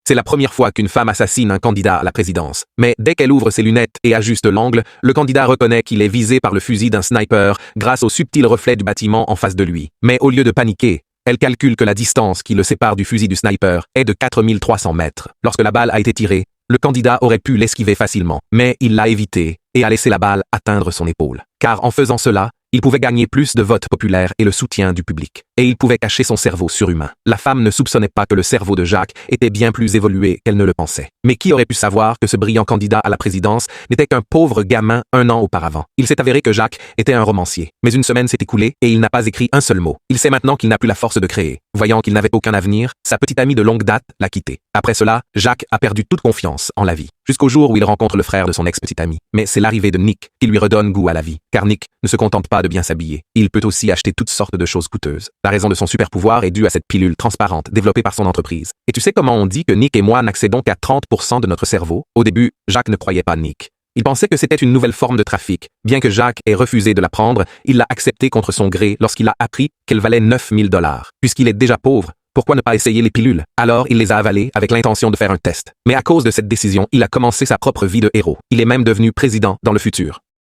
C'est la première fois qu'une femme assassine un candidat à la présidence. Mais dès qu'elle ouvre ses lunettes et ajuste l'angle, le candidat reconnaît qu'il est visé par le fusil d'un sniper grâce au subtil reflet du bâtiment en face de lui. Mais au lieu de paniquer, elle calcule que la distance qui le sépare du fusil du sniper est de 4300 mètres. Lorsque la balle a été tirée, le candidat aurait pu l'esquiver facilement, mais il l'a évité et a laissé la balle atteindre son épaule. Car en faisant cela, il pouvait gagner plus de votes populaires et le soutien du public. Et il pouvait cacher son cerveau surhumain. La femme ne soupçonnait pas que le cerveau de Jacques était bien plus évolué qu'elle ne le pensait. Mais qui aurait pu savoir que ce brillant candidat à la présidence n'était qu'un pauvre gamin 1 an auparavant? Il s'est avéré que Jacques était un romancier. Mais une semaine s'est écoulée et il n'a pas écrit un seul mot. Il sait maintenant qu'il n'a plus la force de créer. Voyant qu'il n'avait aucun avenir, sa petite amie de longue date l'a quitté. Après cela, Jacques a perdu toute confiance en la vie. Jusqu'au jour où il rencontre le frère de son ex-petite amie. Mais c'est l'arrivée de Nick qui lui redonne goût à la vie. Car Nick ne se contente pas de bien s'habiller. Il peut aussi acheter toutes sortes de choses coûteuses. La raison de son super pouvoir est due à cette pilule transparente développée par son entreprise. Et tu sais comment on dit que Nick et moi n'accédons qu'à 30% de notre cerveau? Au début, Jacques ne croyait pas Nick. Il pensait que c'était une nouvelle forme de trafic. Bien que Jacques ait refusé de la prendre, il l'a acceptée contre son gré lorsqu'il a appris qu'elle valait 9000 $. Puisqu'il est déjà pauvre, pourquoi ne pas essayer les pilules? Alors il les a avalées avec l'intention de faire un test. Mais à cause de cette décision, il a commencé sa propre vie de héros. Il est même devenu président dans le futur.